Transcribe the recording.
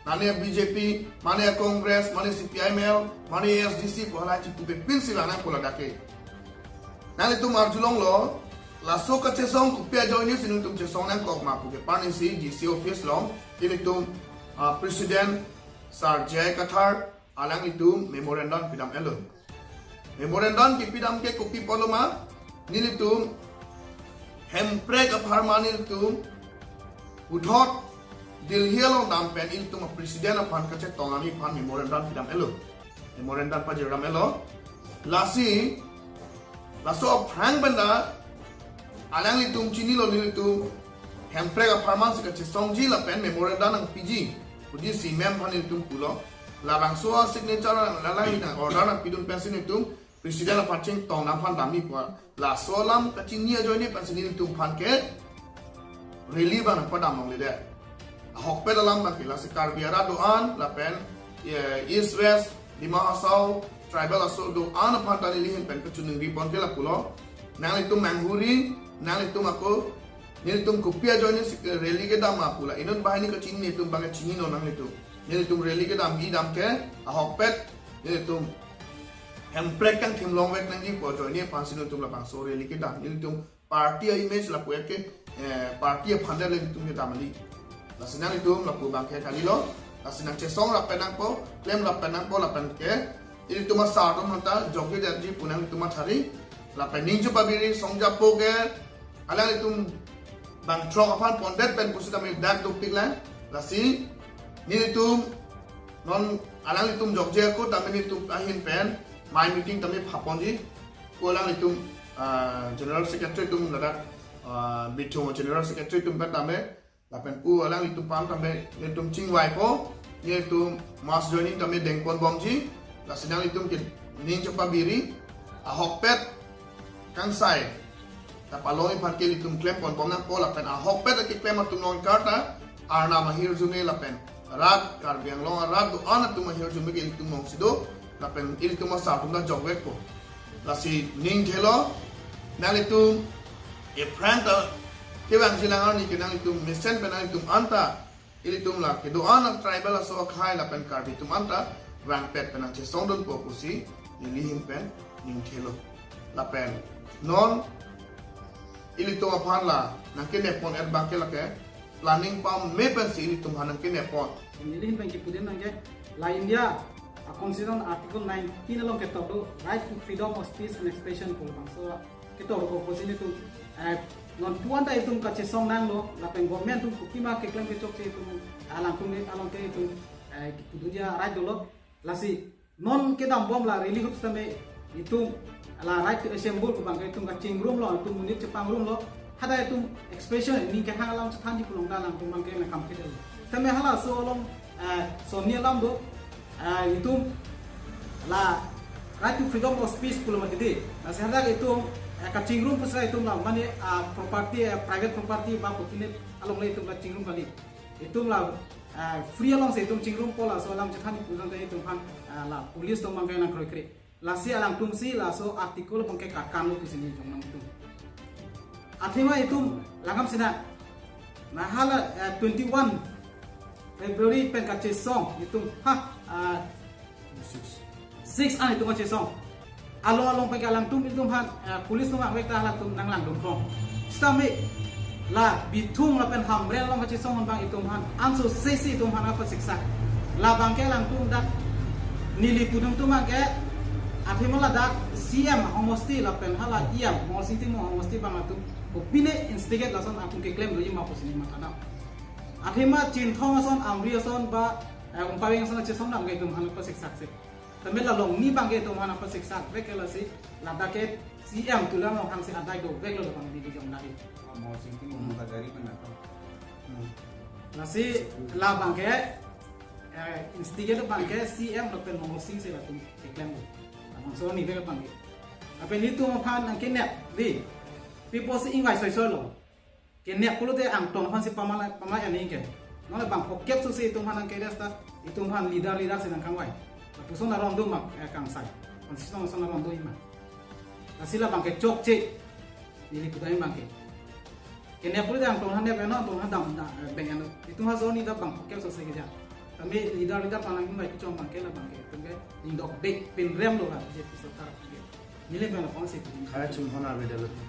Mana BJP, mana Kongres, mana CPIML, mana ASDC, ko halai cipu pe pin sila nang pula dake. Nang itu marjulong lo, laso ka cesong kupia join ni sinu tum cesong nang kok ma pu ke pani si GC office long, ini tum Presiden Sir Jay Kathar alang itu memorandum pidam elo. Memorandum ki pidam ke kopi poloma, nili tum hemprek apharma nili tum uthot dilhialong dampen itu tum Presiden apan kace tongani pan memorandum pidam elo. Memorandum pa jeram elo. Laso aprang benda alang litum chini lo nili tum hemprek apharma se kace songji la pen memorandum nang PG. Jadi si mem panil tum pulo labang soal signature lalai na order na pidun pensin itu presiden la pancing tong nam pan dami pa la solam kacing nia join ni pensin itu pan ke relief na pada mong lede hok pe dalam ba la sekar biara doan la pen east west lima asau tribal asau doan pan tali lihin pen kecuning ripon ke la pulo nang itu manghuri nang itu mako ni tum kopia join ni rally ke dam apula inon bahini ke chin ni tum bangai chini no nang itu ni tum rally ke dam gi dam ke hokpet ni tum hemprek kan tim long wek nang gi ko join ni pansin tum la bang so rally ke dam ni tum party image la ko ke party phande le tum ni damali la sinang itu la ko bang ke kali lo la sinang che song la penang ko claim la penang ko la pen ke ini tum sa tum mata jogi derji punang tum thari la pening ju pabiri songja po ke ala tum bang trok apan pondet pen pusi kami dak duktik lah lasi ni itu non alang itu jogja ko kami itu ahin pen my meeting kami haponji ko alang itu general secretary itu nada bitung general secretary itu pen kami lapen pu alang itu pam kami itu cingwai ko ni itu mas joining kami dengpon bomji lasi nang itu ning cepa biri ahokpet kangsai tapaloi parke litum claim pon pom nang pola pen ahok pet ki claim atum non karta arna mahir jume la pen rat kar biang long rat do ana tum mahir jume ke litum mong sido la pen il tum sa tum da jogwek ko la si ning thelo nang litum e pranta ke bang jilang ni ke nang litum misen pen nang litum anta il tum la ke do ana tribal so khai la pen kar litum anta rang pet pen che songdon po pusi ni him pen ning thelo la pen non ili tu apan la nangke nepon bangke la ke planning pam me pensi ili tu nangke nepon ini hin bangke pudin nangke la India constitution article 19 along ke to right to freedom of speech and expression ko bang so ke to ko posini tu non tuan ta itu ka chesong nang lo la pen government tu kima ke klang ke chok che tu alang ke itu pudunya right lo la si non ke dam bom la really hup same itu ala right to assemble ko bangkai tum kacing room lo tum munit cepang room lo hada itu expression ni ke halam chan di pulong dalam tum bangkai na computer tame hala so long so ni lam do itu la right to freedom of speech pulong mati na sehada itu kacing room pusra itu lam mane property private property ba putine along le itu kacing room kali itu la free along se itu kacing room pola so lam chan di pulong itu kan la police tum bangkai na kroi lasi alang tumsi laso artikel bangke kakanu di sini jong nang itu. Akhirnya itu langam sina. Nah hala 21 February pen kace song itu 6 an itu kace song. Along pen alang tum itu polis tu mak wekta alang tum nang lang dong kong. Stame la bitung la pen hamre long kace song bang itu anso sesi itu apa siksa. La bangke alang tum dak nili pudung tu mak akhirnya lah dak siam homosti la pen hala iam homosti mo homosti bang atu opine instigate lason aku ke claim do yima posini makana akhirnya chin thong son amri son ba umpaweng son chesong nam ge dum han ko siksak se tamel la long ni bang ge to man ko siksak vek la si la daket siam tulang long hang se adai do vek lo bang di jom nari homosti mo kadari kan la si la bang ge instigate bang ge siam lo pen homosti se la tum ke claim so ni veka panggil apa ni tu mapan ang kenep di people si ingai soi soi lo kenep kulo te ang ton han si pamala ani ke no le bang poket su si tu han ang kedes ta itu han leader senang kangwai tu so na rom do mak kang sai on si so na rom do ima asila bang ke chok che ni pudai bang ke kenep kulo te ang ton han ne no ton han dam bengan itu ha so ni da bang poket su si ke ja kami leader panang pun baik cuma bangke lah bangke tengke indok big pin rem lo kan jadi sekitar nilai berapa sih Kaya cuma hona beda lebih.